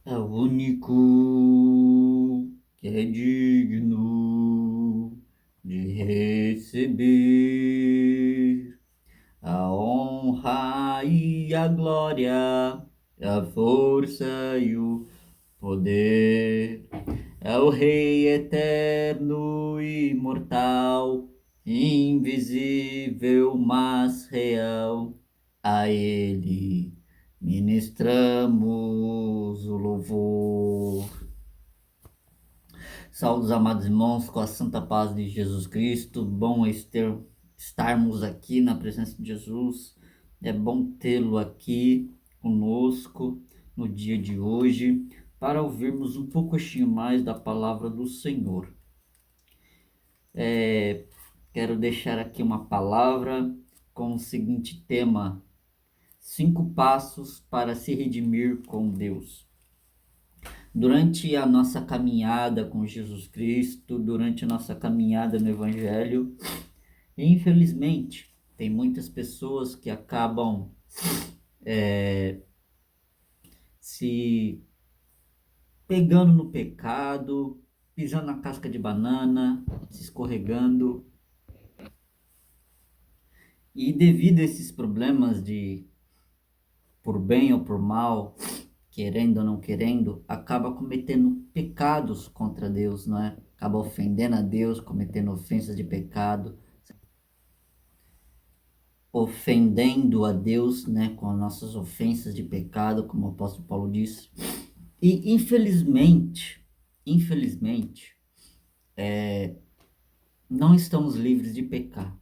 É o único que é digno de receber a honra e a glória, a força e o poder. É o Rei eterno e imortal, invisível, mas real. A Ele ministramos o louvor. Saúdos, amados irmãos, com a santa paz de Jesus Cristo. Bom estarmos aqui na presença de Jesus. É bom tê-lo aqui conosco no dia de hoje para ouvirmos um pouquinho mais da palavra do Senhor. Quero deixar aqui uma palavra com o seguinte tema: 5 passos para se redimir com Deus. Durante a nossa caminhada com Jesus Cristo, durante a nossa caminhada no Evangelho, infelizmente, tem muitas pessoas que acabam se pegando no pecado, pisando na casca de banana, se escorregando. E devido a esses problemas de por bem ou por mal, querendo ou não querendo, acaba cometendo pecados contra Deus, não é? Acaba ofendendo a Deus, cometendo ofensas de pecado, ofendendo a Deus, né, com as nossas ofensas de pecado, como o apóstolo Paulo disse. E infelizmente, não estamos livres de pecar.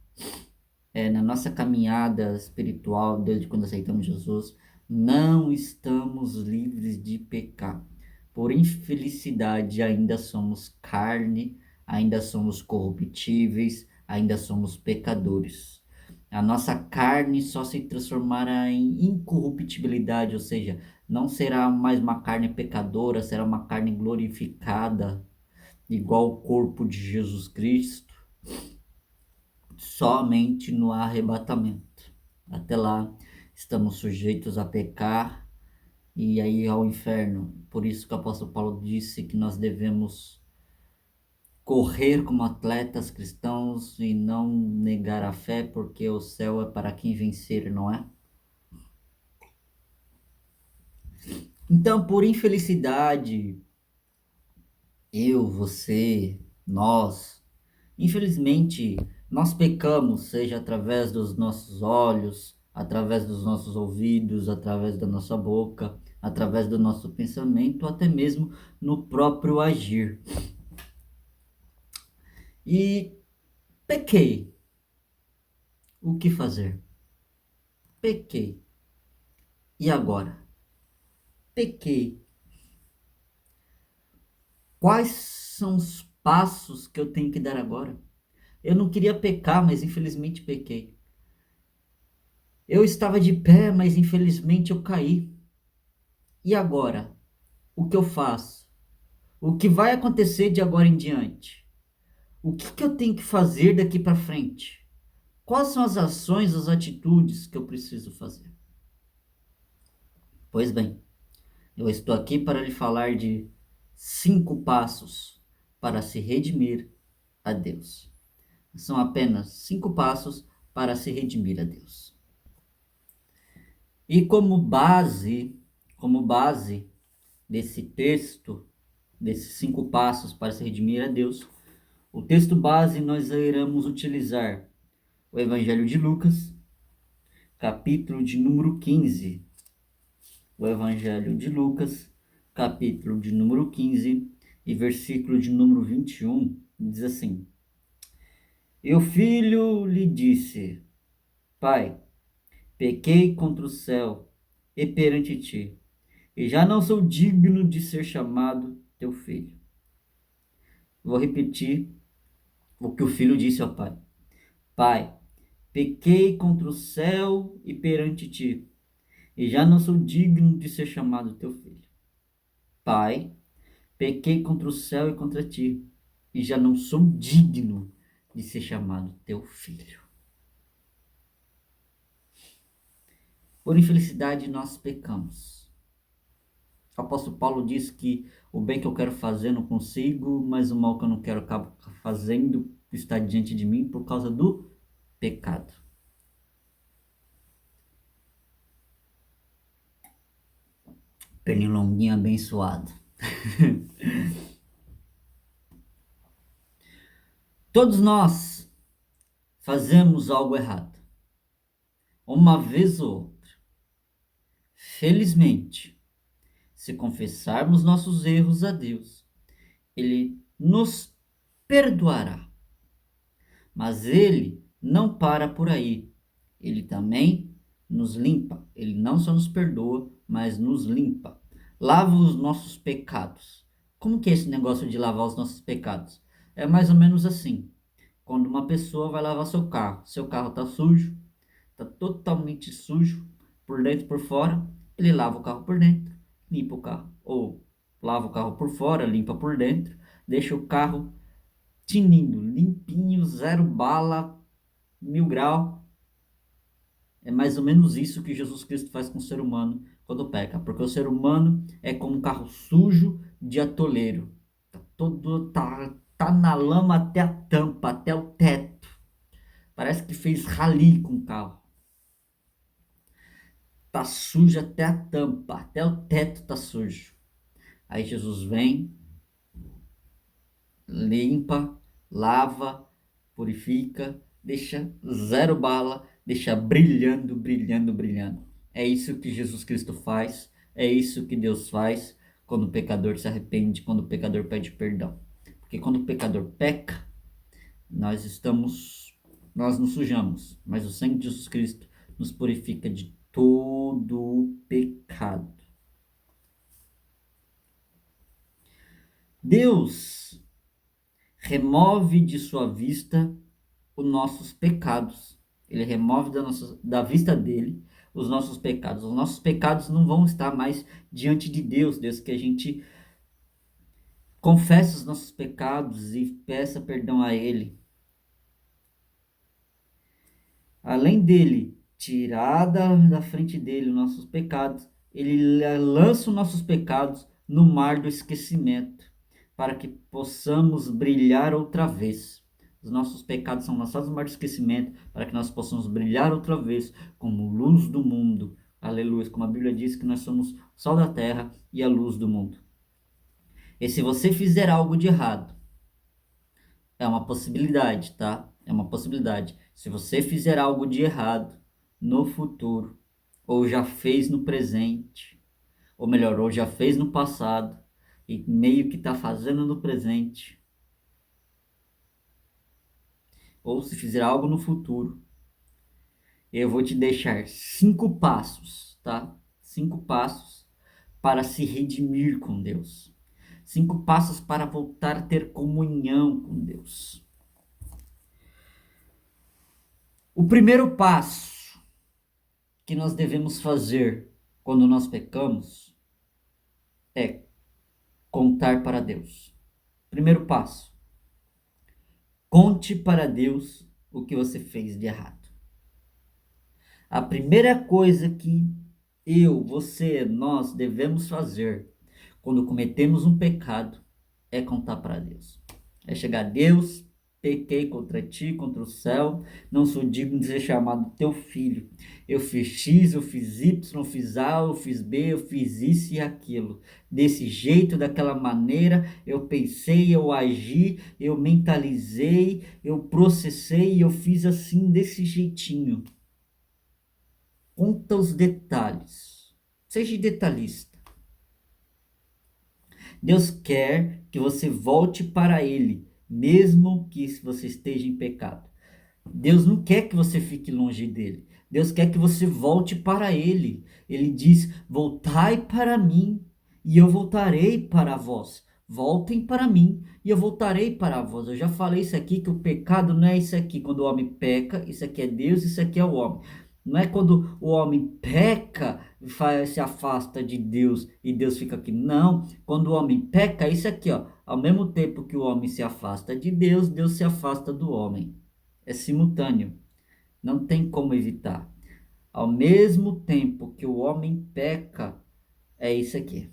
Na nossa caminhada espiritual, desde quando aceitamos Jesus, não estamos livres de pecar. Por infelicidade, ainda somos carne, ainda somos corruptíveis, ainda somos pecadores. A nossa carne só se transformará em incorruptibilidade, ou seja, não será mais uma carne pecadora, será uma carne glorificada, igual o corpo de Jesus Cristo, somente no arrebatamento. Até lá, estamos sujeitos a pecar e aí ao inferno. Por isso que o apóstolo Paulo disse que nós devemos correr como atletas cristãos e não negar a fé, porque o céu é para quem vencer, não é? Então, por infelicidade, eu, você, nós, infelizmente, nós pecamos, seja através dos nossos olhos, através dos nossos ouvidos, através da nossa boca, através do nosso pensamento, até mesmo no próprio agir. E pequei. O que fazer? Pequei. E agora? Pequei. Quais são os passos que eu tenho que dar agora? Eu não queria pecar, mas infelizmente pequei. Eu estava de pé, mas infelizmente eu caí. E agora? O que eu faço? O que vai acontecer de agora em diante? O que eu tenho que fazer daqui para frente? Quais são as ações, as atitudes que eu preciso fazer? Pois bem, eu estou aqui para lhe falar de 5 passos para se redimir a Deus. São apenas 5 passos para se redimir a Deus. E como base desse texto, desses 5 passos para se redimir a Deus, o texto base nós iremos utilizar o Evangelho de Lucas, capítulo de número 15. O Evangelho de Lucas, capítulo de número 15 e versículo de número 21, diz assim: E o filho lhe disse: Pai, pequei contra o céu e perante ti, e já não sou digno de ser chamado teu filho. Vou repetir o que o filho disse ao pai: Pai, pequei contra o céu e perante ti, e já não sou digno de ser chamado teu filho. Pai, pequei contra o céu e contra ti, e já não sou digno de ser chamado teu filho. Por infelicidade, nós pecamos. O apóstolo Paulo diz que o bem que eu quero fazer não consigo, mas o mal que eu não quero acabo fazendo está diante de mim por causa do pecado. Pernilonguinho abençoado. Todos nós fazemos algo errado, uma vez ou outra. Felizmente, se confessarmos nossos erros a Deus, Ele nos perdoará. Mas Ele não para por aí. Ele também nos limpa. Ele não só nos perdoa, mas nos limpa. Lava os nossos pecados. Como que é esse negócio de lavar os nossos pecados? É mais ou menos assim. Quando uma pessoa vai lavar seu carro está sujo, está totalmente sujo, por dentro e por fora, ele lava o carro por dentro, limpa o carro. Ou lava o carro por fora, limpa por dentro, deixa o carro tinindo, limpinho, zero bala, 1000 grau. É mais ou menos isso que Jesus Cristo faz com o ser humano quando peca, porque o ser humano é como um carro sujo de atoleiro. Tá na lama até a tampa, até o teto. Parece que fez rali com o carro. Tá sujo até a tampa, até o teto tá sujo. Aí Jesus vem, limpa, lava, purifica, deixa zero bala, deixa brilhando, brilhando, brilhando. É isso que Jesus Cristo faz, é isso que Deus faz quando o pecador se arrepende, quando o pecador pede perdão. Porque quando o pecador peca, nós nos sujamos, mas o sangue de Jesus Cristo nos purifica de todo o pecado. Deus remove de sua vista os nossos pecados. Ele remove da vista dele os nossos pecados. Os nossos pecados não vão estar mais diante de Deus, desde que a gente confesse os nossos pecados e peça perdão a Ele. Além dele tirar da frente dele os nossos pecados, ele lança os nossos pecados no mar do esquecimento, para que possamos brilhar outra vez. Os nossos pecados são lançados no mar do esquecimento, para que nós possamos brilhar outra vez como luz do mundo. Aleluia, como a Bíblia diz que nós somos o sal da terra e a luz do mundo. E se você fizer algo de errado, é uma possibilidade, tá? É uma possibilidade. Se você fizer algo de errado no futuro, ou já fez no presente, ou melhor, ou já fez no passado, e meio que está fazendo no presente, ou se fizer algo no futuro, eu vou te deixar 5 passos, tá? 5 passos para se redimir com Deus. 5 passos para voltar a ter comunhão com Deus. O primeiro passo que nós devemos fazer quando nós pecamos é contar para Deus. Primeiro passo: conte para Deus o que você fez de errado. A primeira coisa que você, nós devemos fazer quando cometemos um pecado é contar para Deus. É chegar a Deus: pequei contra ti, contra o céu, não sou digno de ser chamado teu filho. Eu fiz X, eu fiz Y, eu fiz A, eu fiz B, eu fiz isso e aquilo. Desse jeito, daquela maneira, eu pensei, eu agi, eu mentalizei, eu processei, eu fiz assim, desse jeitinho. Conta os detalhes. Seja detalhista. Deus quer que você volte para Ele, mesmo que você esteja em pecado. Deus não quer que você fique longe dele. Deus quer que você volte para Ele. Ele diz: voltai para mim e eu voltarei para vós. Voltem para mim e eu voltarei para vós. Eu já falei isso aqui, que o pecado não é isso aqui. Quando o homem peca, isso aqui é Deus, isso aqui é o homem. Não é quando o homem peca, se afasta de Deus e Deus fica aqui. Não, quando o homem peca, é isso aqui, ó. Ao mesmo tempo que o homem se afasta de Deus, Deus se afasta do homem. É simultâneo. Não tem como evitar. Ao mesmo tempo que o homem peca, é isso aqui.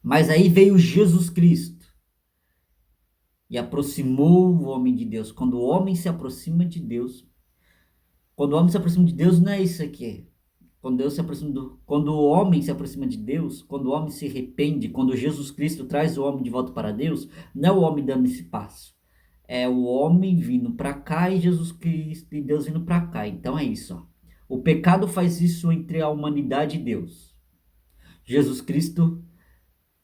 Mas aí veio Jesus Cristo e aproximou o homem de Deus. Quando o homem se aproxima de Deus, quando o homem se aproxima de Deus, não é isso aqui. Quando o homem se aproxima de Deus, quando o homem se arrepende, quando Jesus Cristo traz o homem de volta para Deus, não é o homem dando esse passo. É o homem vindo para cá e Jesus Cristo e Deus vindo para cá. Então é isso, ó. O pecado faz isso entre a humanidade e Deus. Jesus Cristo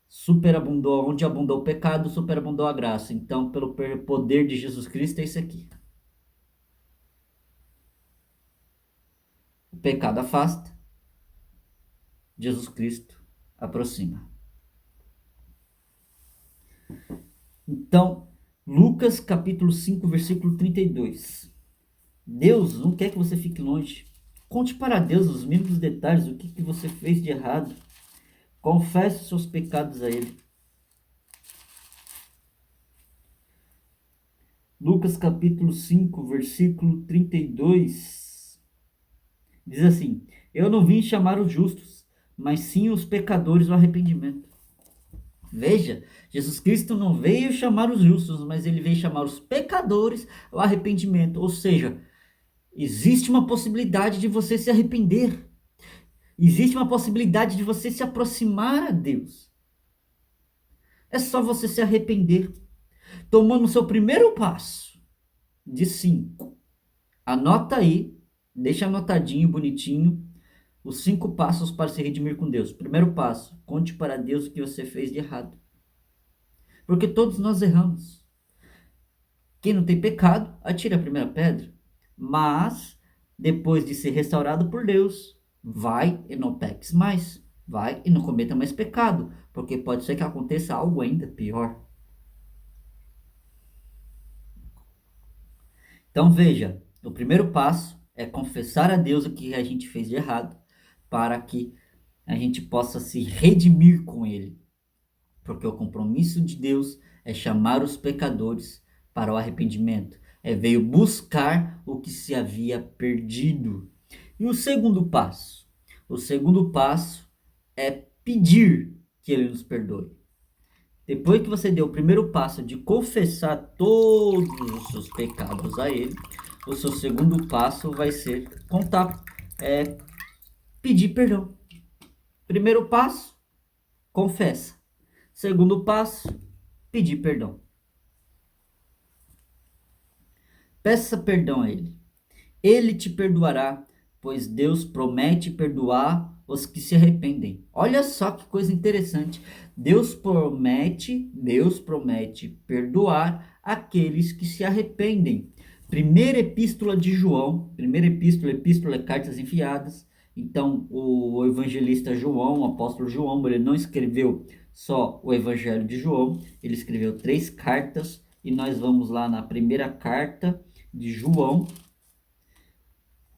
superabundou, onde abundou o pecado, superabundou a graça. Então, pelo poder de Jesus Cristo, é isso aqui. O pecado afasta, Jesus Cristo aproxima. Então, Lucas capítulo 5, versículo 32. Deus não quer que você fique longe. Conte para Deus os mínimos detalhes, o que você fez de errado. Confesse os seus pecados a Ele. Lucas capítulo 5, versículo 32. Diz assim: Eu não vim chamar os justos, mas sim os pecadores ao arrependimento. Veja, Jesus Cristo não veio chamar os justos, mas ele veio chamar os pecadores ao arrependimento. Ou seja, existe uma possibilidade de você se arrepender. Existe uma possibilidade de você se aproximar a Deus. É só você se arrepender, tomando o seu primeiro passo de 5. Anota aí, deixa anotadinho, bonitinho, os 5 passos para se redimir com Deus. Primeiro passo, conte para Deus o que você fez de errado. Porque todos nós erramos. Quem não tem pecado, atire a primeira pedra. Mas, depois de ser restaurado por Deus, vai e não peques mais. Vai e não cometa mais pecado. Porque pode ser que aconteça algo ainda pior. Então veja, o primeiro passo é confessar a Deus o que a gente fez de errado, para que a gente possa se redimir com Ele. Porque o compromisso de Deus é chamar os pecadores para o arrependimento. Veio buscar o que se havia perdido. E o segundo passo? O segundo passo é pedir que Ele nos perdoe. Depois que você deu o primeiro passo de confessar todos os seus pecados a Ele, o seu segundo passo vai ser pedir perdão. Primeiro passo, confessa. Segundo passo, pedir perdão. Peça perdão a Ele. Ele te perdoará, pois Deus promete perdoar os que se arrependem. Olha só que coisa interessante. Deus promete perdoar aqueles que se arrependem. Primeira epístola de João, epístola é cartas enviadas. Então, o evangelista João, o apóstolo João, ele não escreveu só o evangelho de João, ele escreveu 3 cartas, e nós vamos lá na primeira carta de João,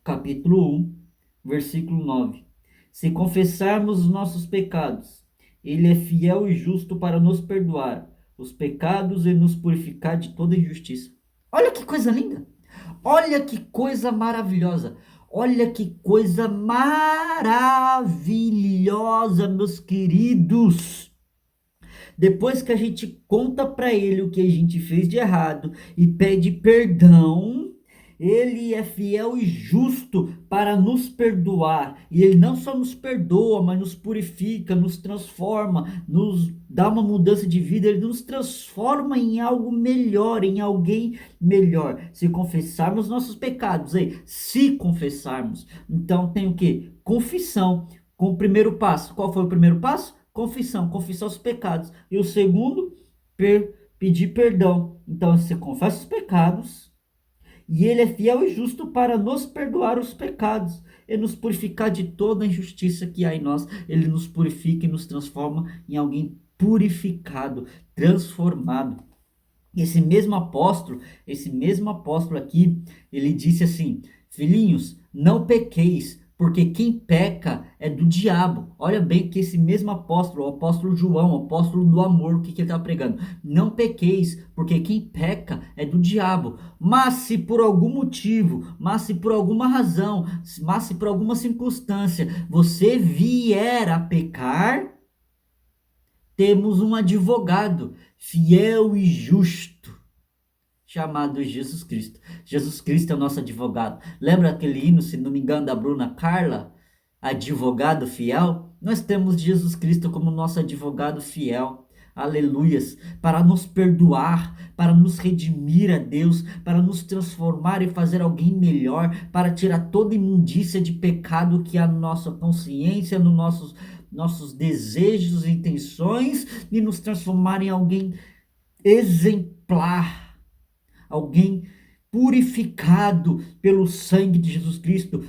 capítulo 1, versículo 9. Se confessarmos os nossos pecados, Ele é fiel e justo para nos perdoar os pecados e nos purificar de toda injustiça. Olha que coisa linda! Olha que coisa maravilhosa! Olha que coisa maravilhosa, meus queridos! Depois que a gente conta para Ele o que a gente fez de errado e pede perdão, Ele é fiel e justo para nos perdoar. E Ele não só nos perdoa, mas nos purifica, nos transforma, nos dá uma mudança de vida. Ele nos transforma em algo melhor, em alguém melhor. Se confessarmos nossos pecados, se confessarmos. Então tem o quê? Confissão. Com o primeiro passo. Qual foi o primeiro passo? Confissão. Confessar os pecados. E o segundo, pedir perdão. Então você confessa os pecados. E Ele é fiel e justo para nos perdoar os pecados e nos purificar de toda a injustiça que há em nós. Ele nos purifica e nos transforma em alguém purificado, transformado. Esse mesmo apóstolo aqui, ele disse assim: filhinhos, não pequeis, porque quem peca é do diabo. Olha bem que esse mesmo apóstolo, o apóstolo João, o apóstolo do amor, o que que ele está pregando? Não pequeis, porque quem peca é do diabo. Mas se por algum motivo, mas se por alguma razão, mas se por alguma circunstância você vier a pecar, temos um advogado fiel e justo, chamado Jesus Cristo. Jesus Cristo é o nosso advogado. Lembra aquele hino, se não me engano, da Bruna Carla? Advogado fiel? Nós temos Jesus Cristo como nosso advogado fiel. Aleluias, para nos perdoar, para nos redimir a Deus, para nos transformar e fazer alguém melhor, para tirar toda imundícia de pecado que há na nossa consciência, nos nossos desejos e intenções, e nos transformar em alguém exemplar, alguém purificado pelo sangue de Jesus Cristo,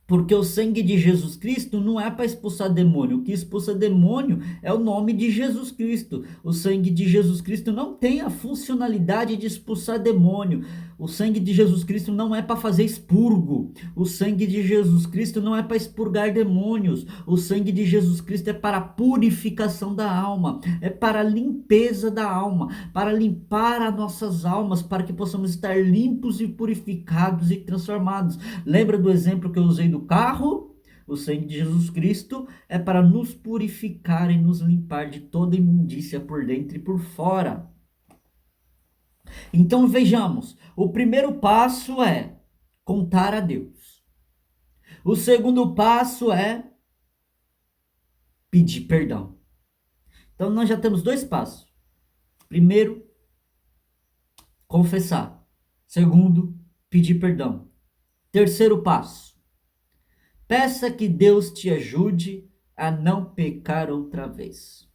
porque o sangue de Jesus Cristo não é para expulsar demônio. O que expulsa demônio é o nome de Jesus Cristo. O sangue de Jesus Cristo não tem a funcionalidade de expulsar demônio. O sangue de Jesus Cristo não é para fazer expurgo. O sangue de Jesus Cristo não é para expurgar demônios. O sangue de Jesus Cristo é para a purificação da alma. É para a limpeza da alma. Para limpar as nossas almas. Para que possamos estar limpos e purificados e transformados. Lembra do exemplo que eu usei do carro? O sangue de Jesus Cristo é para nos purificar e nos limpar de toda imundícia por dentro e por fora. Então vejamos, o primeiro passo é contar a Deus. O segundo passo é pedir perdão. Então nós já temos dois passos. Primeiro, confessar. Segundo, pedir perdão. Terceiro passo, peça que Deus te ajude a não pecar outra vez.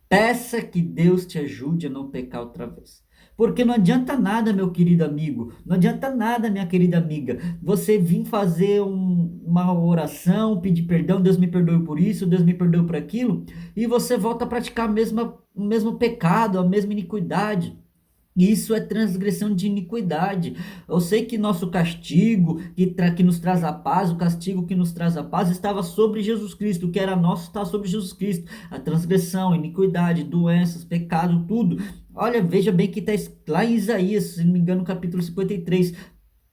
Peça que Deus te ajude a não pecar outra vez. Porque não adianta nada, meu querido amigo, não adianta nada, minha querida amiga, você vir fazer uma oração, pedir perdão, Deus me perdoe por isso, Deus me perdoe por aquilo, e você volta a praticar o mesmo pecado, a mesma iniquidade. Isso é transgressão de iniquidade. Eu sei que nosso castigo, que nos traz a paz, o castigo que nos traz a paz estava sobre Jesus Cristo. O que era nosso está sobre Jesus Cristo. A transgressão, iniquidade, doenças, pecado, tudo. Olha, veja bem que está lá em Isaías, se não me engano, no capítulo 53,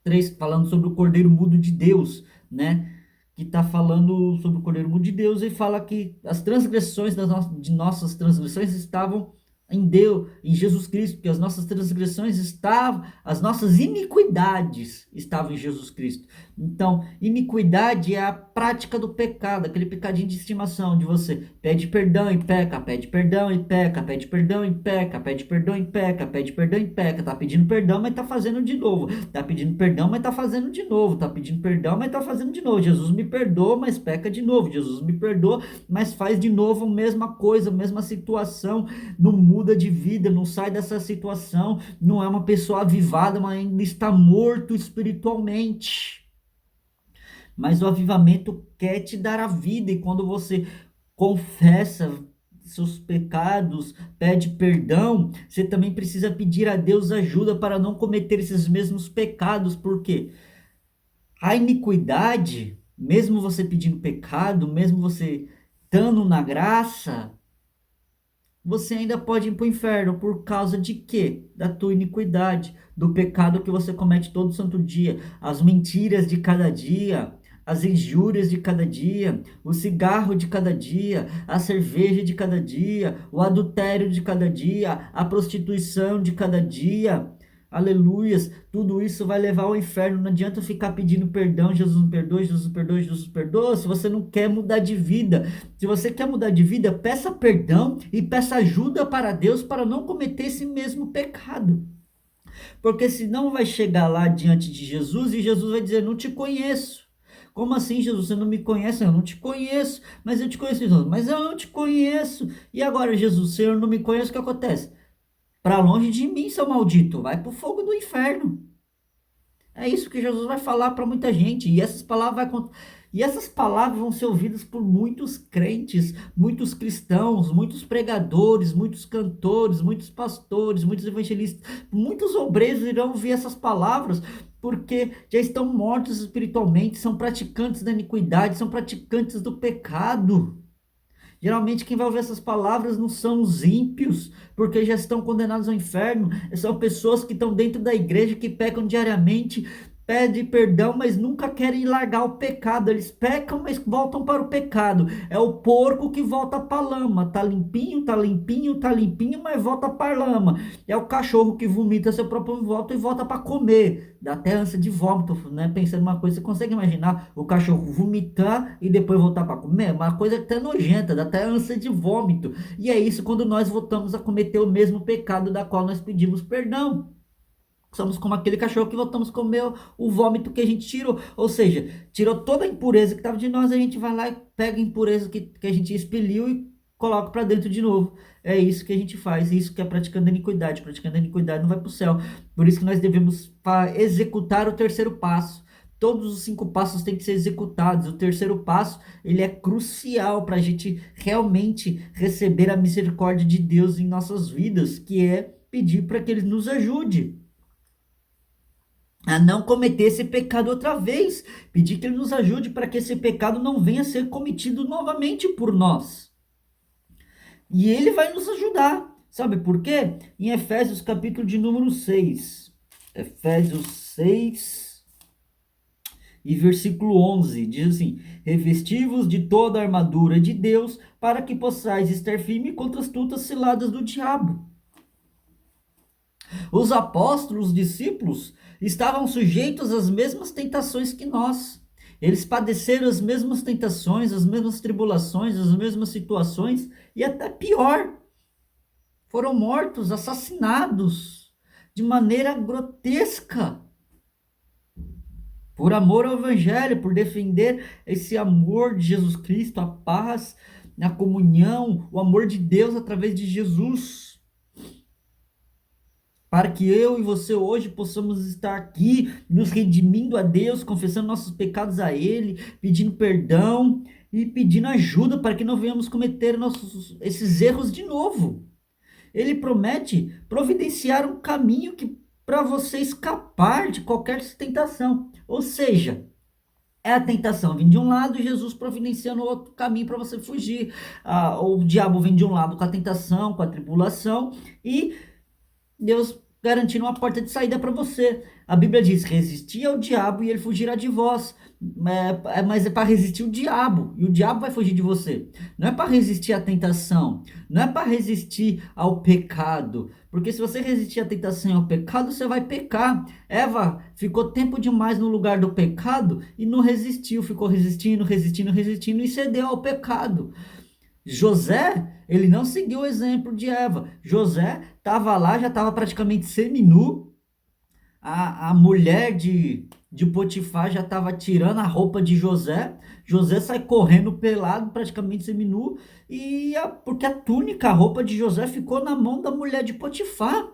3, falando sobre o Cordeiro Mudo de Deus, né? Que está falando sobre o Cordeiro Mudo de Deus e fala que as transgressões de nossas transgressões estavam em Deus, em Jesus Cristo, que as nossas transgressões estavam, as nossas iniquidades estavam em Jesus Cristo. Então, iniquidade é a prática do pecado, aquele pecadinho de estimação, de você pede perdão e peca, pede perdão e peca, pede perdão e peca, pede perdão e peca, pede perdão e peca, tá pedindo perdão, mas tá fazendo de novo, tá pedindo perdão, mas tá fazendo de novo, tá pedindo perdão, mas tá fazendo de novo. Jesus me perdoa, mas peca de novo. Jesus me perdoa, mas faz de novo a mesma coisa, a mesma situação, não muda de vida, não sai dessa situação, não é uma pessoa avivada, mas ainda está morto espiritualmente. Mas o avivamento quer te dar a vida, e quando você confessa seus pecados, pede perdão, você também precisa pedir a Deus ajuda para não cometer esses mesmos pecados, porque a iniquidade, mesmo você pedindo pecado, mesmo você estando na graça, você ainda pode ir para o inferno por causa de quê? Da tua iniquidade, do pecado que você comete todo santo dia, as mentiras de cada dia, as injúrias de cada dia, o cigarro de cada dia, a cerveja de cada dia, o adultério de cada dia, a prostituição de cada dia. Aleluias, tudo isso vai levar ao inferno. Não adianta ficar pedindo perdão, Jesus me perdoa, Jesus me perdoa, Jesus me perdoa, se você não quer mudar de vida. Se você quer mudar de vida, peça perdão e peça ajuda para Deus para não cometer esse mesmo pecado. Porque senão vai chegar lá diante de Jesus e Jesus vai dizer, não te conheço. Como assim, Jesus? Você não me conhece? Eu não te conheço. Mas eu te conheço, Jesus. Mas eu não te conheço. E agora, Jesus, o Senhor não me conhece, o que acontece? Para longe de mim, seu maldito, vai para o fogo do inferno. É isso que Jesus vai falar para muita gente. E essas palavras vão ser ouvidas por muitos crentes, muitos cristãos, muitos pregadores, muitos cantores, muitos pastores, muitos evangelistas. Muitos obreiros irão ouvir essas palavras, porque já estão mortos espiritualmente, são praticantes da iniquidade, são praticantes do pecado. Geralmente quem vai ouvir essas palavras não são os ímpios, porque já estão condenados ao inferno. São pessoas que estão dentro da igreja, que pecam diariamente, pedem perdão, mas nunca querem largar o pecado. Eles pecam, mas voltam para o pecado. É o porco que volta para a lama. Tá limpinho, tá limpinho, tá limpinho, mas volta para a lama. É o cachorro que vomita seu próprio vômito e volta para comer. Dá até ânsia de vômito, né? Pensando uma coisa, você consegue imaginar o cachorro vomitar e depois voltar para comer? Uma coisa até nojenta, dá até ânsia de vômito. E é isso quando nós voltamos a cometer o mesmo pecado da qual nós pedimos perdão. Somos como aquele cachorro que voltamos a comer o vômito que a gente tirou. Ou seja, tirou toda a impureza que estava de nós, a gente vai lá e pega a impureza que a gente expeliu e coloca para dentro de novo. É isso que a gente faz, isso que é praticando a iniquidade. Praticando a iniquidade não vai para o céu. Por isso que nós devemos executar o terceiro passo. Todos os 5 passos têm que ser executados. O terceiro passo, ele é crucial para a gente realmente receber a misericórdia de Deus em nossas vidas, que é pedir para que Ele nos ajude a não cometer esse pecado outra vez. Pedir que Ele nos ajude para que esse pecado não venha a ser cometido novamente por nós. E Ele vai nos ajudar. Sabe por quê? Em Efésios capítulo de número 6. Efésios 6 e versículo 11. Diz assim: revesti-vos de toda a armadura de Deus, para que possais estar firme contra as astutas ciladas do diabo. Os apóstolos, os discípulos, estavam sujeitos às mesmas tentações que nós. Eles padeceram as mesmas tentações, as mesmas tribulações, as mesmas situações e até pior. Foram mortos, assassinados de maneira grotesca. Por amor ao Evangelho, por defender esse amor de Jesus Cristo, a paz, a comunhão, o amor de Deus através de Jesus. Para que eu e você hoje possamos estar aqui, nos redimindo a Deus, confessando nossos pecados a Ele, pedindo perdão e pedindo ajuda para que não venhamos cometer esses erros de novo. Ele promete providenciar um caminho para você escapar de qualquer tentação. Ou seja, é a tentação vem de um lado e Jesus providenciando outro caminho para você fugir. O diabo vem de um lado com a tentação, com a tribulação, e Deus garantindo uma porta de saída para você. A Bíblia diz: resistir ao diabo e ele fugirá de vós. Mas é para resistir o diabo, e o diabo vai fugir de você. Não é para resistir à tentação, não é para resistir ao pecado, porque se você resistir à tentação e ao pecado, você vai pecar. Eva ficou tempo demais no lugar do pecado e não resistiu, ficou resistindo, resistindo, resistindo e cedeu ao pecado. José, ele não seguiu o exemplo de Eva. José estava lá, já estava praticamente seminu. A mulher de Potifar já estava tirando a roupa de José. José sai correndo pelado, praticamente seminu, porque a túnica, a roupa de José ficou na mão da mulher de Potifar.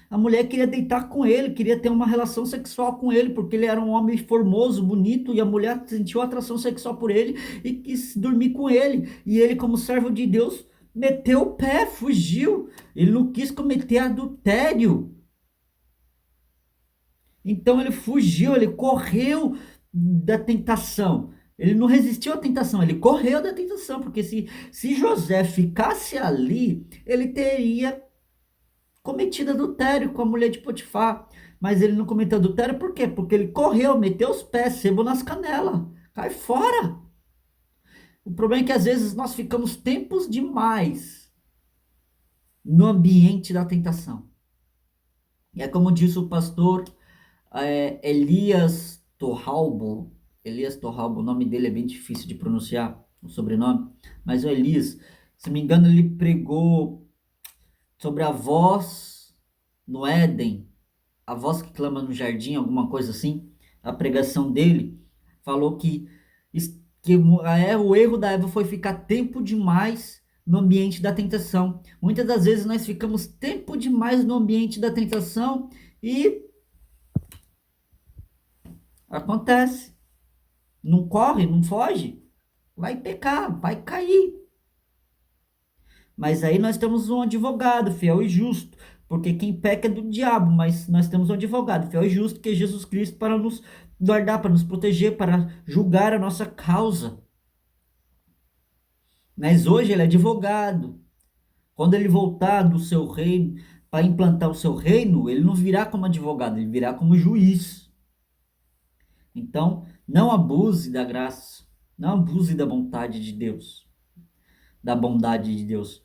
A mulher queria deitar com ele, queria ter uma relação sexual com ele, porque ele era um homem formoso, bonito, e a mulher sentiu atração sexual por ele e quis dormir com ele. E ele, como servo de Deus, meteu o pé, fugiu. Ele não quis cometer adultério. Então ele fugiu, ele correu da tentação. Ele não resistiu à tentação, ele correu da tentação, porque se José ficasse ali, ele teria cometido adultério com a mulher de Potifar. Mas ele não cometeu adultério por quê? Porque ele correu, meteu os pés, sebo nas canelas. Cai fora. O problema é que às vezes nós ficamos tempos demais no ambiente da tentação. E é como disse o pastor Elias Torralbo. Elias Torralbo, o nome dele é bem difícil de pronunciar, o sobrenome. Mas o Elias, se não me engano, ele pregou sobre a voz no Éden, a voz que clama no jardim, alguma coisa assim. A pregação dele falou que o erro da Eva foi ficar tempo demais no ambiente da tentação. Muitas das vezes nós ficamos tempo demais no ambiente da tentação e acontece. Não corre, não foge, vai pecar, vai cair. Mas aí nós temos um advogado fiel e justo, Porque quem peca é do diabo, mas nós temos um advogado fiel e justo, que é Jesus Cristo, para nos guardar, para nos proteger, para julgar a nossa causa. Mas hoje ele é advogado. Quando ele voltar do seu reino, para implantar o seu reino, ele não virá como advogado, ele virá como juiz. Então, não abuse da graça, não abuse da vontade de Deus, da bondade de Deus.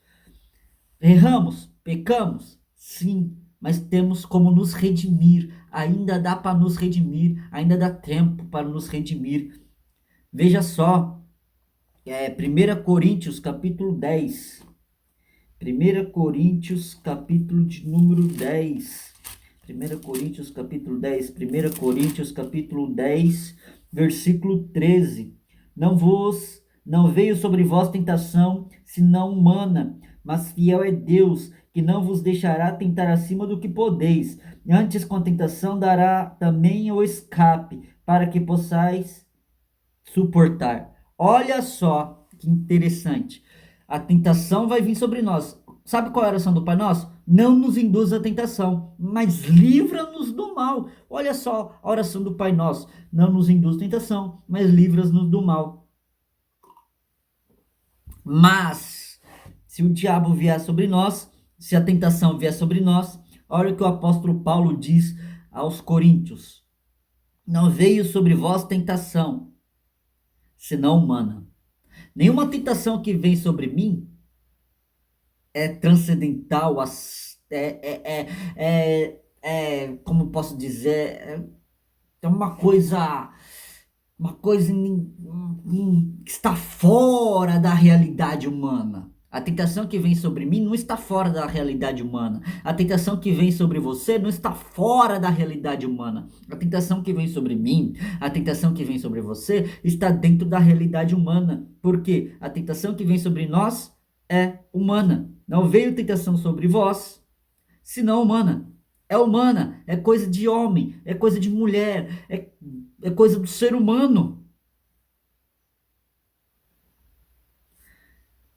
Erramos, pecamos, sim, mas temos como nos redimir. Ainda dá para nos redimir, ainda dá tempo para nos redimir. Veja só, 1 Coríntios capítulo 10. 1 Coríntios capítulo de número 10. 1 Coríntios capítulo 10. 1 Coríntios capítulo 10, versículo 13. Não veio sobre vós tentação, senão humana, mas fiel é Deus, que não vos deixará tentar acima do que podeis. Antes com a tentação dará também o escape, para que possais suportar. Olha só que interessante. A tentação vai vir sobre nós. Sabe qual é a oração do Pai Nosso? Não nos induza à tentação, mas livra-nos do mal. Olha só a oração do Pai Nosso. Não nos induz à tentação, mas livra-nos do mal. Mas, se o diabo vier sobre nós, se a tentação vier sobre nós, olha o que o apóstolo Paulo diz aos Coríntios. Não veio sobre vós tentação, senão humana. Nenhuma tentação que vem sobre mim é transcendental, como posso dizer, é uma coisa que está fora da realidade humana. A tentação que vem sobre mim não está fora da realidade humana. A tentação que vem sobre você não está fora da realidade humana. A tentação que vem sobre mim, a tentação que vem sobre você, está dentro da realidade humana. Por quê? A tentação que vem sobre nós é humana. Não veio tentação sobre vós, senão humana. É humana, é coisa de homem, é coisa de mulher, é coisa do ser humano.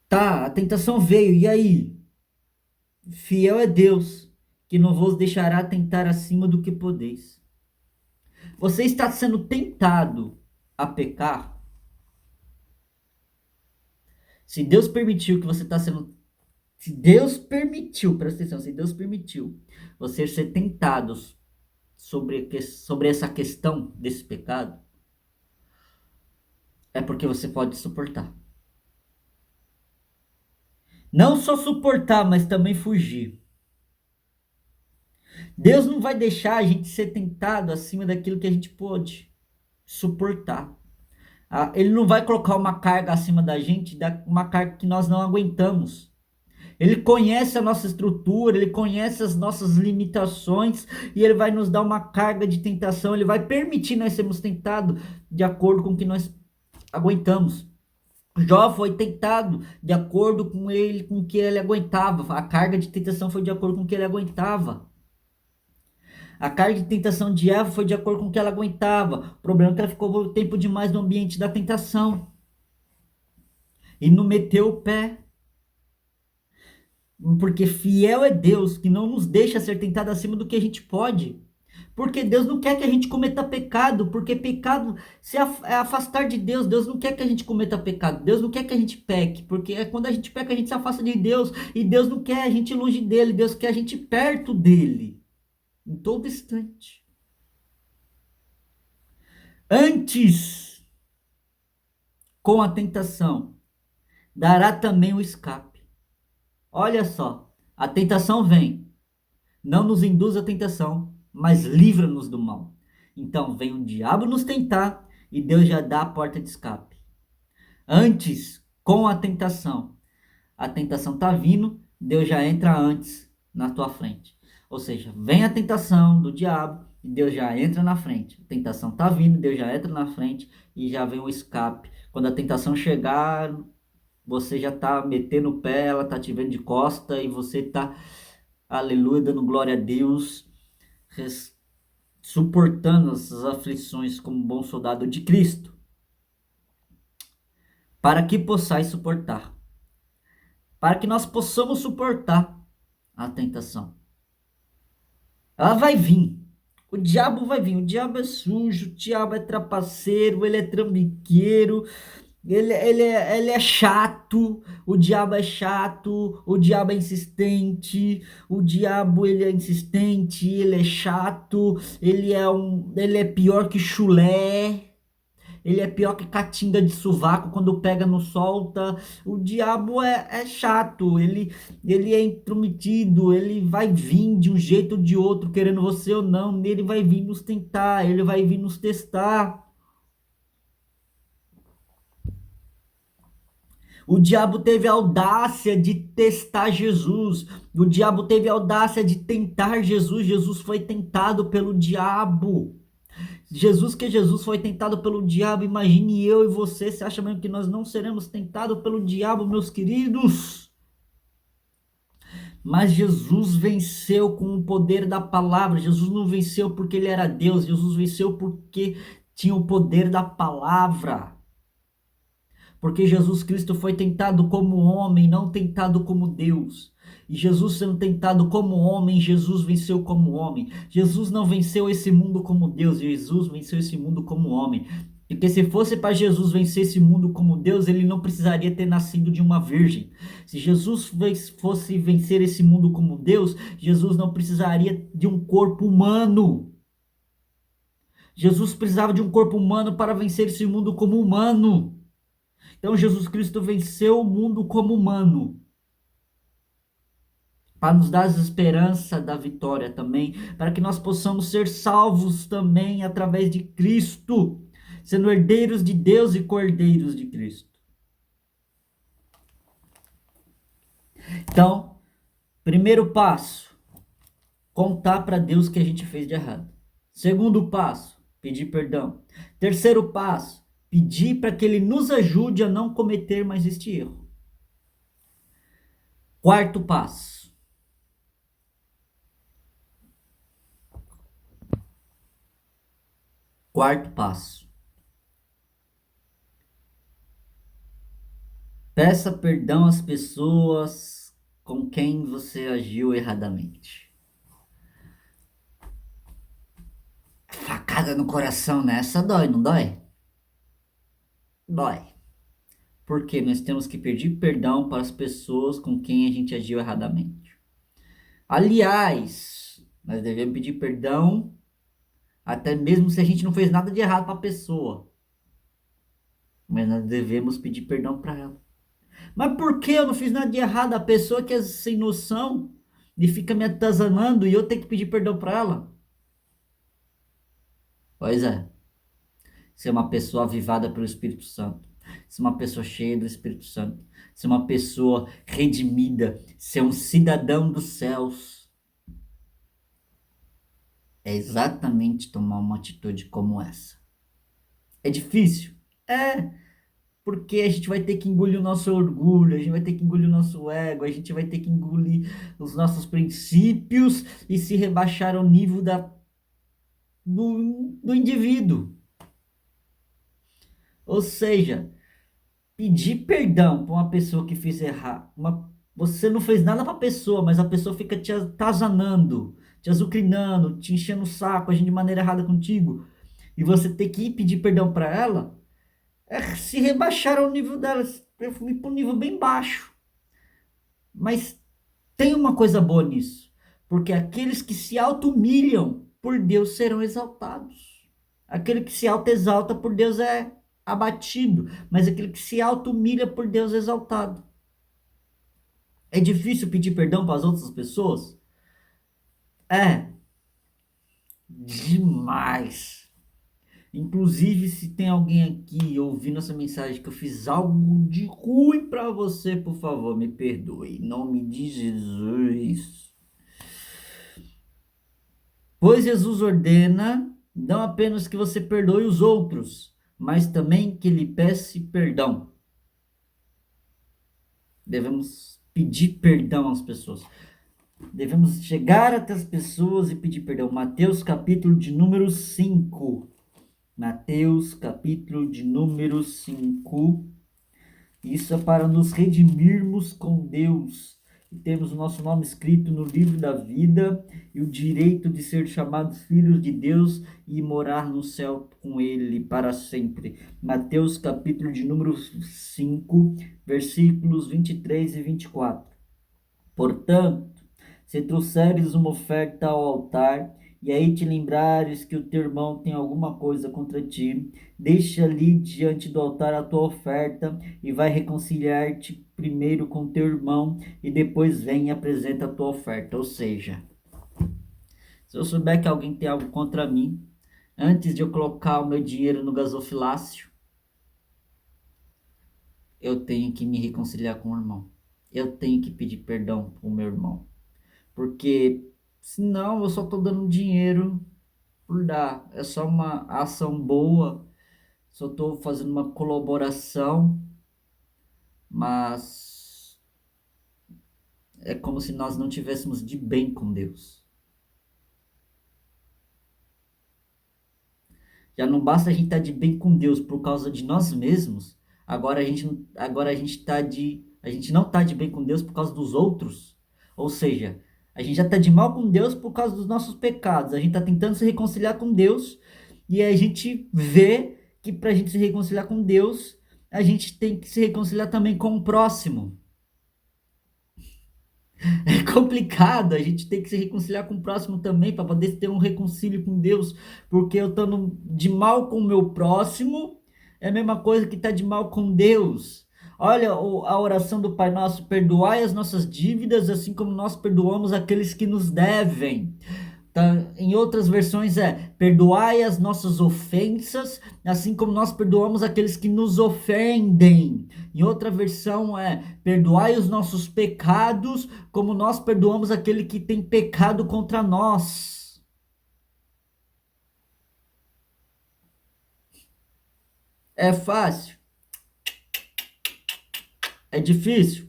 Tá, a tentação veio, e aí? Fiel é Deus, que não vos deixará tentar acima do que podeis. Você está sendo tentado a pecar? Se Deus permitiu que você está sendo... Se Deus permitiu, presta atenção, se Deus permitiu você ser tentado sobre essa questão desse pecado, é porque você pode suportar. Não só suportar, mas também fugir. Deus não vai deixar a gente ser tentado acima daquilo que a gente pode suportar. Ele não vai colocar uma carga acima da gente, uma carga que nós não aguentamos. Ele conhece a nossa estrutura, ele conhece as nossas limitações e ele vai nos dar uma carga de tentação, ele vai permitir nós sermos tentados de acordo com o que nós aguentamos. Jó foi tentado de acordo com o que ele aguentava. A carga de tentação foi de acordo com o que ele aguentava. A carga de tentação de Eva foi de acordo com o que ela aguentava. O problema é que ela ficou tempo demais no ambiente da tentação. E não meteu o pé. Porque fiel é Deus, que não nos deixa ser tentado acima do que a gente pode. Porque Deus não quer que a gente cometa pecado, porque pecado é afastar de Deus. Deus não quer que a gente cometa pecado. Deus não quer que a gente peque, porque quando a gente peca, a gente se afasta de Deus. E Deus não quer a gente longe dele, Deus quer a gente perto dele, em todo instante. Antes, com a tentação, dará também o escape. Olha só, a tentação vem, não nos induz a tentação, mas livra-nos do mal. Então vem o diabo nos tentar e Deus já dá a porta de escape. Antes, com a tentação está vindo, Deus já entra antes na tua frente. Ou seja, vem a tentação do diabo e Deus já entra na frente. A tentação está vindo, Deus já entra na frente e já vem o escape. Quando a tentação chegar, você já está metendo o pé, ela está te vendo de costa e você está, aleluia, dando glória a Deus, suportando essas aflições como bom soldado de Cristo, para que possais suportar, para que nós possamos suportar a tentação. Ela vai vir. O diabo vai vir. O diabo é sujo, o diabo é trapaceiro, ele é trambiqueiro, ele é chato, o diabo é chato, o diabo é insistente, o diabo ele é insistente, ele é chato, ele é pior que chulé. Ele é pior que catinga de sovaco, quando pega não solta. O diabo é chato, ele é intrometido, ele vai vir de um jeito ou de outro, querendo você ou não. Ele vai vir nos tentar, ele vai vir nos testar. O diabo teve a audácia de testar Jesus. O diabo teve a audácia de tentar Jesus. Jesus foi tentado pelo diabo. Jesus foi tentado pelo diabo. Imagine eu e você. Você acha mesmo que nós não seremos tentados pelo diabo, meus queridos? Mas Jesus venceu com o poder da palavra. Jesus não venceu porque ele era Deus. Jesus venceu porque tinha o poder da palavra. Porque Jesus Cristo foi tentado como homem, não tentado como Deus. E Jesus sendo tentado como homem, Jesus venceu como homem. Jesus não venceu esse mundo como Deus, Jesus venceu esse mundo como homem. Porque se fosse para Jesus vencer esse mundo como Deus, ele não precisaria ter nascido de uma virgem. Se Jesus fosse vencer esse mundo como Deus, Jesus não precisaria de um corpo humano. Jesus precisava de um corpo humano para vencer esse mundo como humano. Então Jesus Cristo venceu o mundo como humano, para nos dar a esperança da vitória também, para que nós possamos ser salvos também através de Cristo, sendo herdeiros de Deus e cordeiros de Cristo. Então, primeiro passo, contar para Deus o que a gente fez de errado. Segundo passo, pedir perdão. Terceiro passo, pedir para que Ele nos ajude a não cometer mais este erro. Quarto passo, peça perdão às pessoas com quem você agiu erradamente. Facada no coração nessa dói, não dói? Dói. Porque nós temos que pedir perdão para as pessoas com quem a gente agiu erradamente. Aliás, nós devemos pedir perdão até mesmo se a gente não fez nada de errado para a pessoa. Mas nós devemos pedir perdão para ela. Mas por que eu não fiz nada de errado? A pessoa que é sem noção e fica me atazanando e eu tenho que pedir perdão para ela? Pois é. Ser uma pessoa avivada pelo Espírito Santo. Ser uma pessoa cheia do Espírito Santo. Ser uma pessoa redimida. Ser um cidadão dos céus. É exatamente tomar uma atitude como essa. É difícil? É. Porque a gente vai ter que engolir o nosso orgulho, a gente vai ter que engolir o nosso ego, a gente vai ter que engolir os nossos princípios e se rebaixar ao nível do indivíduo. Ou seja, pedir perdão para uma pessoa que fez errar. Você não fez nada para a pessoa, mas a pessoa fica te atazanando, te azucrinando, te enchendo o saco, agindo de maneira errada contigo. E você ter que ir pedir perdão para ela, é se rebaixar ao nível dela. Eu fui para um nível bem baixo. Mas tem uma coisa boa nisso. Porque aqueles que se auto-humilham por Deus serão exaltados. Aquele que se auto-exalta por Deus é abatido, mas aquele que se auto-humilha por Deus é exaltado. É difícil pedir perdão para as outras pessoas? É, demais. Inclusive, se tem alguém aqui ouvindo essa mensagem que eu fiz algo de ruim para você, por favor, me perdoe. Em nome de Jesus. Pois Jesus ordena não apenas que você perdoe os outros, mas também que lhe peça perdão. Devemos pedir perdão às pessoas. Devemos chegar até as pessoas e pedir perdão. Mateus capítulo de número 5. Mateus capítulo de número 5. Isso é para nos redimirmos com Deus, e temos o nosso nome escrito no livro da vida e o direito de ser chamados filhos de Deus e morar no céu com Ele para sempre. Mateus capítulo de número 5, versículos 23 e 24. Portanto, se trouxeres uma oferta ao altar, e aí te lembrares que o teu irmão tem alguma coisa contra ti, deixa ali diante do altar a tua oferta, e vai reconciliar-te primeiro com teu irmão, e depois vem e apresenta a tua oferta. Ou seja, se eu souber que alguém tem algo contra mim, antes de eu colocar o meu dinheiro no gasofilácio, eu tenho que me reconciliar com o irmão. Eu tenho que pedir perdão para o meu irmão. Porque senão eu só estou dando dinheiro por dar. É só uma ação boa, só estou fazendo uma colaboração, mas é como se nós não tivéssemos de bem com Deus. Já não basta a gente estar de bem com Deus por causa de nós mesmos, a gente não está de bem com Deus por causa dos outros. Ou seja, a gente já está de mal com Deus por causa dos nossos pecados. A gente está tentando se reconciliar com Deus e a gente vê que para a gente se reconciliar com Deus, a gente tem que se reconciliar também com o próximo. É complicado, a gente tem que se reconciliar com o próximo também, para poder ter um reconcílio com Deus, porque eu estando de mal com o meu próximo, é a mesma coisa que tá de mal com Deus. Olha a oração do Pai Nosso: perdoai as nossas dívidas, assim como nós perdoamos aqueles que nos devem. Tá? Em outras versões perdoai as nossas ofensas, assim como nós perdoamos aqueles que nos ofendem. Em outra versão perdoai os nossos pecados, como nós perdoamos aquele que tem pecado contra nós. É fácil? É difícil?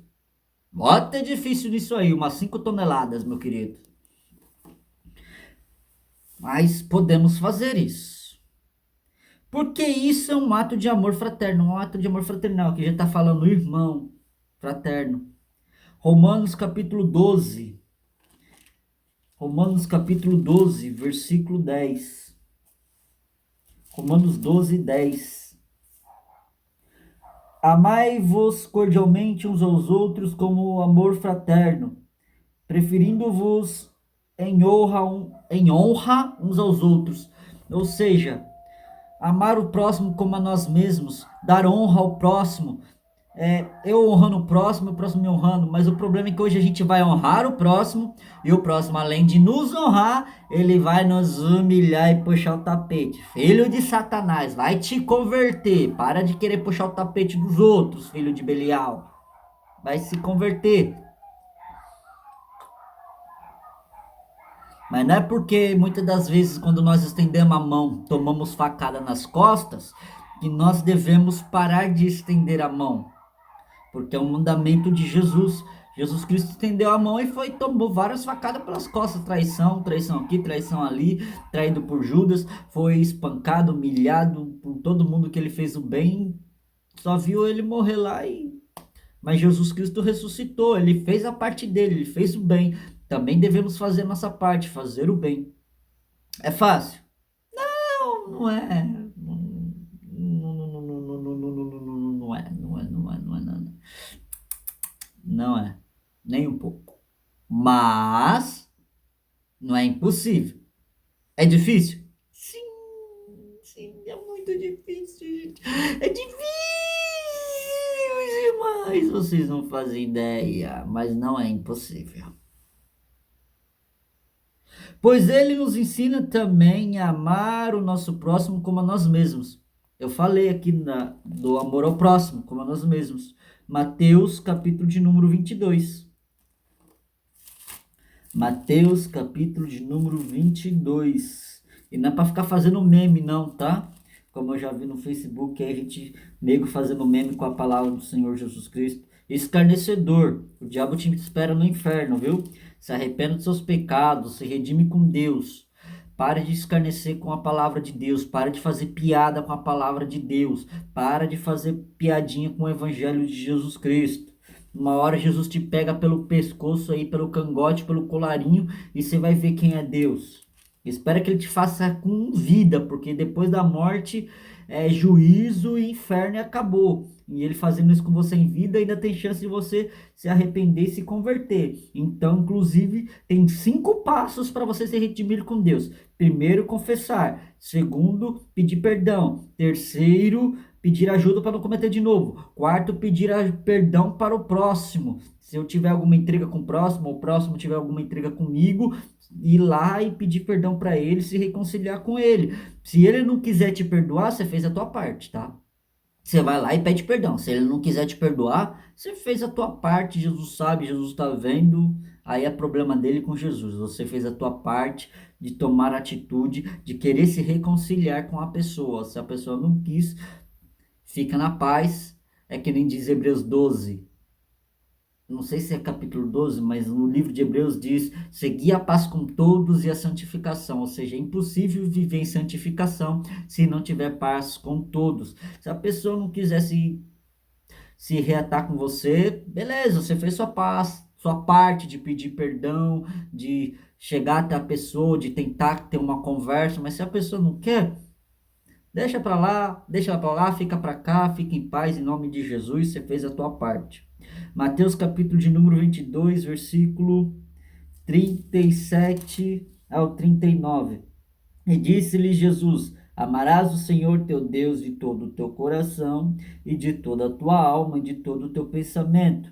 Bota difícil nisso aí, umas 5 toneladas, meu querido. Mas podemos fazer isso. Porque isso é um ato de amor fraterno, um ato de amor fraternal, que já está falando irmão fraterno. Romanos capítulo 12. Romanos capítulo 12, versículo 10. Romanos 12, 10. Amai-vos cordialmente uns aos outros como amor fraterno, preferindo-vos em honra uns aos outros. Ou seja, amar o próximo como a nós mesmos, dar honra ao próximo. Eu honrando o próximo me honrando, mas o problema é que hoje a gente vai honrar o próximo, e o próximo, além de nos honrar, ele vai nos humilhar e puxar o tapete. Filho de Satanás, vai te converter. Para de querer puxar o tapete dos outros, filho de Belial. Vai se converter. Mas não é porque muitas das vezes, quando nós estendemos a mão, tomamos facada nas costas, que nós devemos parar de estender a mão. Porque é um mandamento de Jesus. Jesus Cristo estendeu a mão e tomou várias facadas pelas costas. Traição aqui, traição ali, traído por Judas, foi espancado, humilhado por todo mundo que ele fez o bem. Só viu ele morrer lá Mas Jesus Cristo ressuscitou, ele fez a parte dele, ele fez o bem. Também devemos fazer a nossa parte, fazer o bem. É fácil? Não, não é. Não é, não. Não é, nem um pouco. Mas não é impossível. É difícil? Sim, é muito difícil, gente. É difícil demais. Vocês não fazem ideia, mas não é impossível. Pois ele nos ensina também a amar o nosso próximo como a nós mesmos. Eu falei aqui do amor ao próximo, como a nós mesmos. Mateus, capítulo de número 22. Mateus, capítulo de número 22. E não é para ficar fazendo meme, não, tá? Como eu já vi no Facebook, aí a gente, nego fazendo meme com a palavra do Senhor Jesus Cristo. Escarnecedor, o diabo te espera no inferno, viu? Se arrependa dos seus pecados, se redime com Deus. Pare de escarnecer com a palavra de Deus. Pare de fazer piada com a palavra de Deus. Para de fazer piadinha com o evangelho de Jesus Cristo. Uma hora Jesus te pega pelo pescoço aí, pelo cangote, pelo colarinho, e você vai ver quem é Deus. Espera que ele te faça com vida, porque depois da morte é juízo e inferno e acabou. E ele fazendo isso com você em vida, ainda tem chance de você se arrepender e se converter. Então, inclusive, tem 5 passos para você se redimir com Deus. Primeiro, confessar. Segundo, pedir perdão. Terceiro, pedir ajuda para não cometer de novo. Quarto, pedir perdão para o próximo. Se eu tiver alguma intriga com o próximo, ou o próximo tiver alguma intriga comigo, ir lá e pedir perdão para ele, se reconciliar com ele. Se ele não quiser te perdoar, você fez a tua parte, tá? Você vai lá e pede perdão. Se ele não quiser te perdoar, você fez a tua parte, Jesus sabe, Jesus está vendo. Aí é problema dele com Jesus. Você fez a tua parte de tomar atitude, de querer se reconciliar com a pessoa. Se a pessoa não quis, fica na paz. É que nem diz Hebreus 12. Não sei se é capítulo 12, mas no livro de Hebreus diz: segui a paz com todos e a santificação. Ou seja, é impossível viver em santificação se não tiver paz com todos. Se a pessoa não quiser se reatar com você, beleza, você fez sua paz, sua parte de pedir perdão, de chegar até a pessoa, de tentar ter uma conversa, mas se a pessoa não quer, deixa ela para lá, fica para cá, fica em paz em nome de Jesus, você fez a tua parte. Mateus capítulo de número 22, versículo 37 ao 39. E disse-lhe Jesus: amarás o Senhor teu Deus de todo o teu coração, e de toda a tua alma, e de todo o teu pensamento.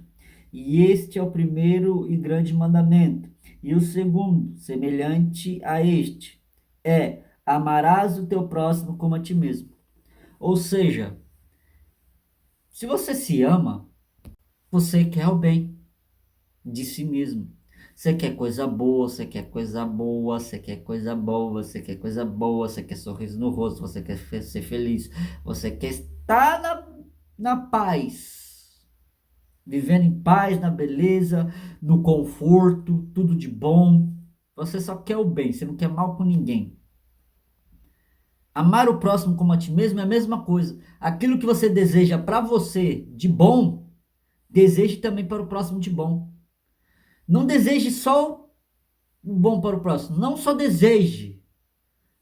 E este é o primeiro e grande mandamento. E o segundo, semelhante a este, é: amarás o teu próximo como a ti mesmo. Ou seja, se você se ama, você quer o bem de si mesmo. Você quer coisa boa, você quer coisa boa, você quer coisa boa, você quer coisa boa, você quer sorriso no rosto, você quer ser feliz, você quer estar na paz, vivendo em paz, na beleza, no conforto, tudo de bom. Você só quer o bem, você não quer mal com ninguém. Amar o próximo como a ti mesmo é a mesma coisa. Aquilo que você deseja para você de bom, deseje também para o próximo de bom. Não deseje só o bom para o próximo. Não só deseje,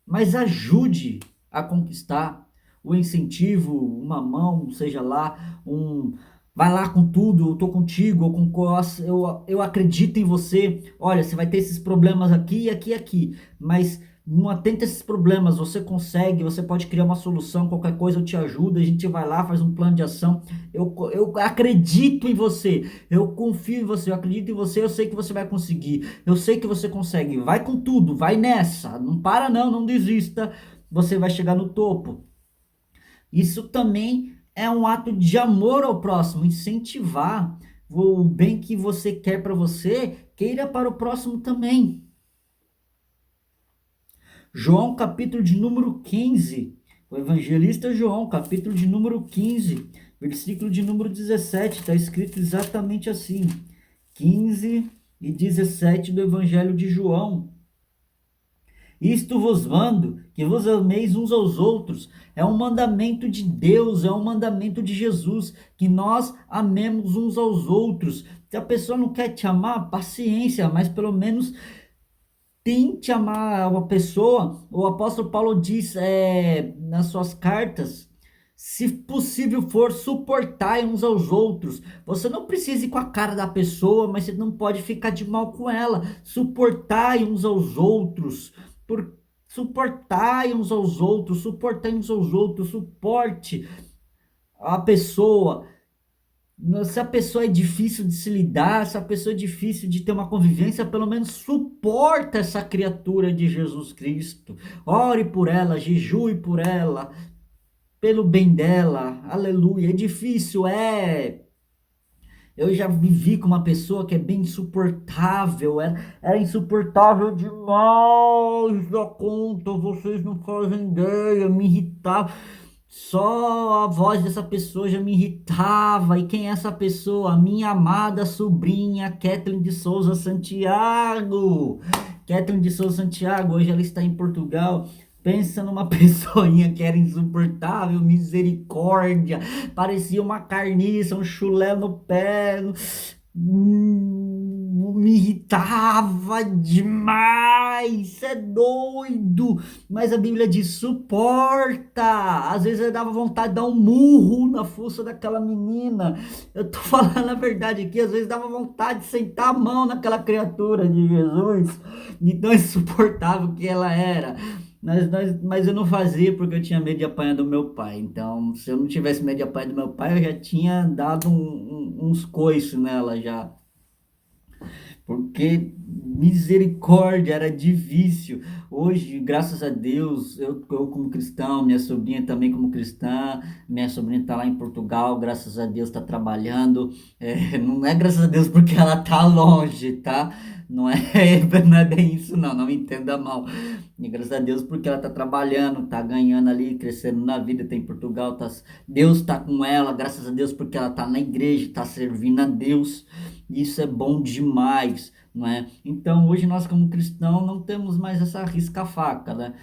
mas ajude a conquistar o incentivo, uma mão, seja lá, vai lá com tudo, eu tô contigo, eu acredito em você. Olha, você vai ter esses problemas aqui, aqui, aqui, mas não atenta a esses problemas, você consegue, você pode criar uma solução, qualquer coisa eu te ajudo, a gente vai lá, faz um plano de ação. Eu acredito em você, eu confio em você, eu acredito em você, eu sei que você vai conseguir, eu sei que você consegue, vai com tudo, vai nessa, não para não, não desista, você vai chegar no topo. Isso também é um ato de amor ao próximo, incentivar o bem que você quer para você, queira para o próximo também. João, capítulo de número 15, o evangelista João, capítulo de número 15, versículo de número 17, está escrito exatamente assim, 15 e 17 do evangelho de João. Isto vos mando, que vos ameis uns aos outros. É um mandamento de Deus, é um mandamento de Jesus, que nós amemos uns aos outros. Se a pessoa não quer te amar, paciência, mas pelo menos tente amar uma pessoa. O apóstolo Paulo diz nas suas cartas: se possível for, suportai uns aos outros. Você não precisa ir com a cara da pessoa, mas você não pode ficar de mal com ela. Suportai uns aos outros. Suportai uns aos outros, suportai uns aos outros, suporte a pessoa. Se a pessoa é difícil de se lidar, se a pessoa é difícil de ter uma convivência, pelo menos suporta essa criatura de Jesus Cristo. Ore por ela, jejue por ela, pelo bem dela. Aleluia. É difícil, é. Eu já vivi com uma pessoa que é bem insuportável, era insuportável demais da conta, vocês não fazem ideia, me irritava. Só a voz dessa pessoa já me irritava. E quem é essa pessoa? A minha amada sobrinha, Kathleen de Souza Santiago. Kathleen de Souza Santiago, hoje ela está em Portugal. Pensa numa pessoinha que era insuportável, misericórdia, parecia uma carniça, um chulé no pé, me irritava demais, cê é doido, mas a Bíblia diz, suporta, às vezes eu dava vontade de dar um murro na força daquela menina, eu tô falando a verdade aqui, às vezes dava vontade de sentar a mão naquela criatura de Jesus, de tão insuportável que ela era, mas eu não fazia porque eu tinha medo de apanhar do meu pai. Então, se eu não tivesse medo de apanhar do meu pai, eu já tinha dado uns coices nela já. Porque misericórdia era difícil. Hoje, graças a Deus, eu como cristão, minha sobrinha também como cristã, minha sobrinha está lá em Portugal, graças a Deus está trabalhando. Não é graças a Deus porque ela está longe, tá? Não é, não é bem isso, não, não me entenda mal. E graças a Deus porque ela está trabalhando, está ganhando ali, crescendo na vida, está em Portugal, Deus está com ela, graças a Deus porque ela está na igreja, está servindo a Deus. Isso é bom demais, não é? Então, hoje nós como cristão não temos mais essa risca-faca, né?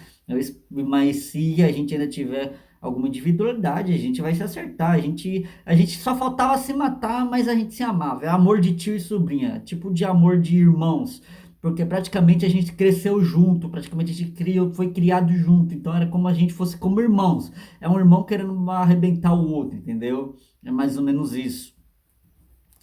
Mas se a gente ainda tiver alguma individualidade, a gente vai se acertar. A gente só faltava se matar, mas a gente se amava. É amor de tio e sobrinha, tipo de amor de irmãos. Porque praticamente a gente cresceu junto, praticamente a gente foi criado junto, então era como a gente fosse como irmãos. É um irmão querendo arrebentar o outro, entendeu? É mais ou menos isso.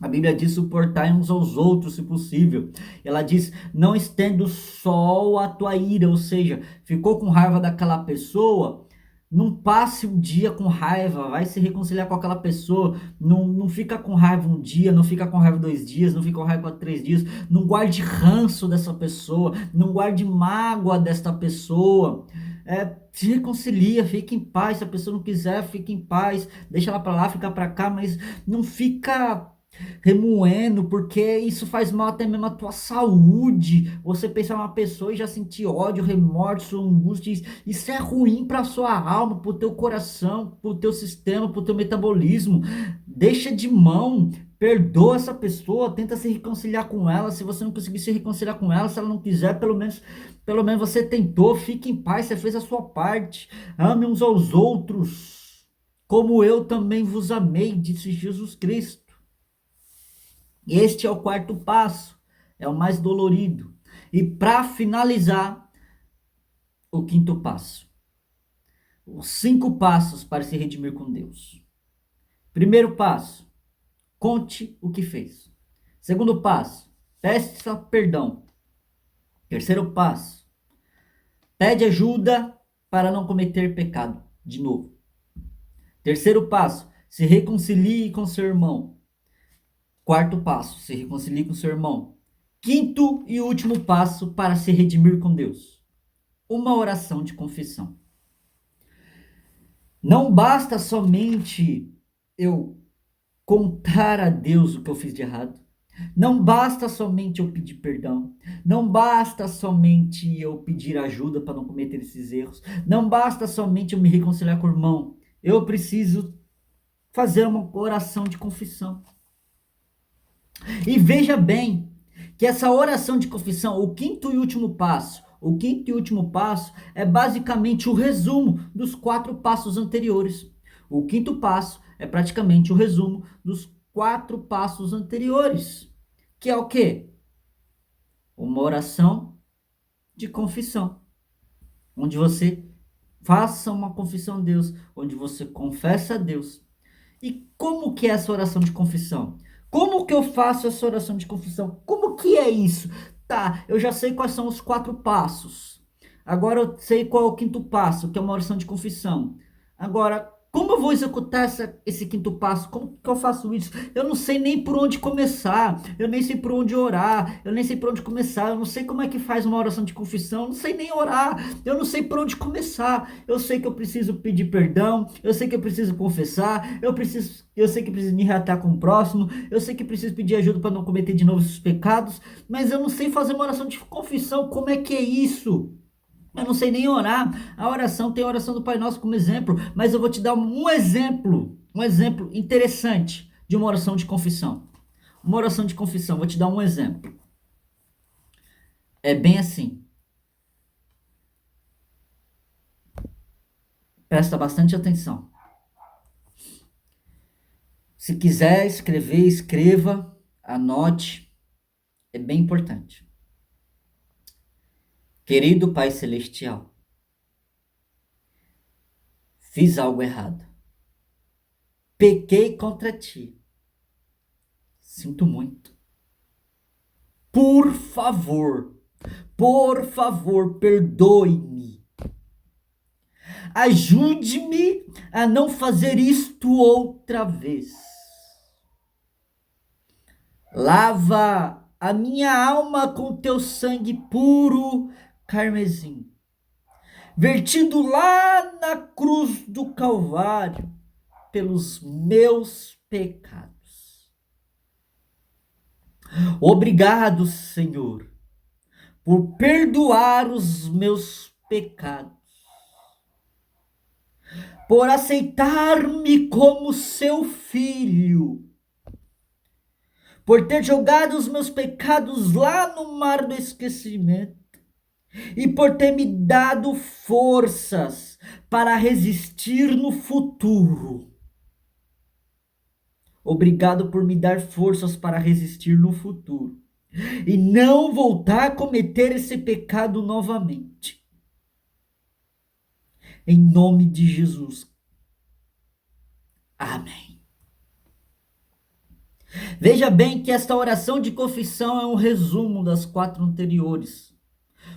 A Bíblia diz suportar uns aos outros, se possível. Ela diz, não estendo só a tua ira, ou seja, ficou com raiva daquela pessoa, não passe um dia com raiva, vai se reconciliar com aquela pessoa, não fica com raiva um dia, não fica com raiva 2 dias, não fica com raiva 3 dias, não guarde ranço dessa pessoa, não guarde mágoa desta pessoa. Se reconcilia, fica em paz, se a pessoa não quiser, fica em paz, deixa ela para lá, fica para cá, mas não fica remoendo, porque isso faz mal até mesmo à tua saúde. Você pensar uma pessoa e já sentir ódio, remorso, angústia, isso é ruim para sua alma, para o teu coração, para o teu sistema, para o teu metabolismo. Deixa de mão, perdoa essa pessoa, tenta se reconciliar com ela. Se você não conseguir se reconciliar com ela, se ela não quiser, pelo menos você tentou, fique em paz, você fez a sua parte. Ame uns aos outros, como eu também vos amei, disse Jesus Cristo. Este é o quarto passo, é o mais dolorido. E para finalizar, o quinto passo. Os 5 passos para se redimir com Deus. Primeiro passo, conte o que fez. Segundo passo, peça perdão. Terceiro passo, pede ajuda para não cometer pecado de novo. Terceiro passo, se reconcilie com seu irmão. Quarto passo, se reconcilie com seu irmão. Quinto e último passo para se redimir com Deus. Uma oração de confissão. Não basta somente eu contar a Deus o que eu fiz de errado. Não basta somente eu pedir perdão. Não basta somente eu pedir ajuda para não cometer esses erros. Não basta somente eu me reconciliar com o irmão. Eu preciso fazer uma oração de confissão. E veja bem que essa oração de confissão, o quinto e último passo, é basicamente o resumo dos 4 passos anteriores. O quinto passo é praticamente o resumo dos 4 passos anteriores, que é o quê? Uma oração de confissão, onde você faça uma confissão a Deus, onde você confessa a Deus. E como que é essa oração de confissão? Como que eu faço essa oração de confissão? Como que é isso? Tá, eu já sei quais são os 4 passos. Agora eu sei qual é o quinto passo, que é uma oração de confissão. Agora, como eu vou executar esse quinto passo? Como que eu faço isso? Eu não sei nem por onde começar. Eu nem sei por onde orar. Eu nem sei por onde começar. Eu não sei como é que faz uma oração de confissão. Eu não sei nem orar. Eu não sei por onde começar. Eu sei que eu preciso pedir perdão. Eu sei que eu preciso confessar. Eu sei que preciso me reatar com o próximo. Eu sei que preciso pedir ajuda para não cometer de novo esses pecados. Mas eu não sei fazer uma oração de confissão. Como é que é isso? Eu não sei nem orar. A oração tem a oração do Pai Nosso como exemplo, mas eu vou te dar um exemplo interessante de uma oração de confissão. Uma oração de confissão, vou te dar um exemplo. É bem assim. Presta bastante atenção. Se quiser escrever, escreva, anote, é bem importante. Querido Pai Celestial, fiz algo errado. Pequei contra ti. Sinto muito. Por favor, perdoe-me. Ajude-me a não fazer isto outra vez. Lava a minha alma com teu sangue puro carmesim, vertido lá na cruz do Calvário pelos meus pecados. Obrigado, Senhor, por perdoar os meus pecados, por aceitar-me como seu filho, por ter jogado os meus pecados lá no mar do esquecimento e por ter me dado forças para resistir no futuro. Obrigado por me dar forças para resistir no futuro e não voltar a cometer esse pecado novamente. Em nome de Jesus. Amém. Veja bem que esta oração de confissão é um resumo das 4 anteriores.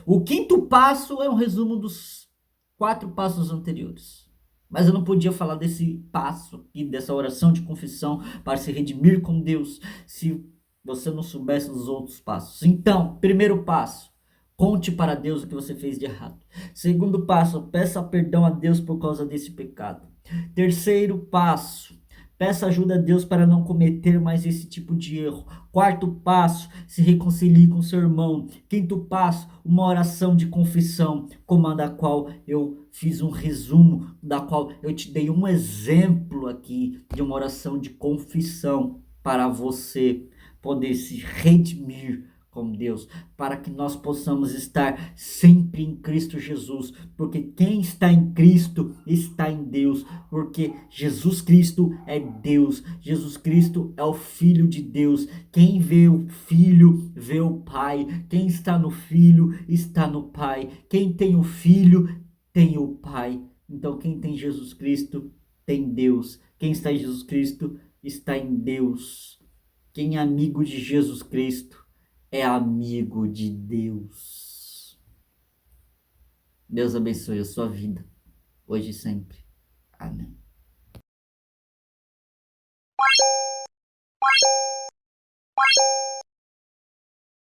O 5º passo é um resumo dos 4 passos anteriores. Mas eu não podia falar desse passo e dessa oração de confissão para se redimir com Deus se você não soubesse os outros passos. Então, primeiro passo, conte para Deus o que você fez de errado. Segundo passo, peça perdão a Deus por causa desse pecado. Terceiro passo, peça ajuda a Deus para não cometer mais esse tipo de erro. Quarto passo, se reconcilie com seu irmão. Quinto passo, uma oração de confissão, como a da qual eu fiz um resumo, da qual eu te dei um exemplo aqui de uma oração de confissão para você poder se redimir com Deus, para que nós possamos estar sempre em Cristo Jesus, porque quem está em Cristo está em Deus, porque Jesus Cristo é Deus, Jesus Cristo é o Filho de Deus. Quem vê o Filho vê o Pai, quem está no Filho está no Pai, quem tem o Filho tem o Pai. Então quem tem Jesus Cristo tem Deus, quem está em Jesus Cristo está em Deus. Quem é amigo de Jesus Cristo é amigo de Deus. Deus abençoe a sua vida, hoje e sempre. Amém.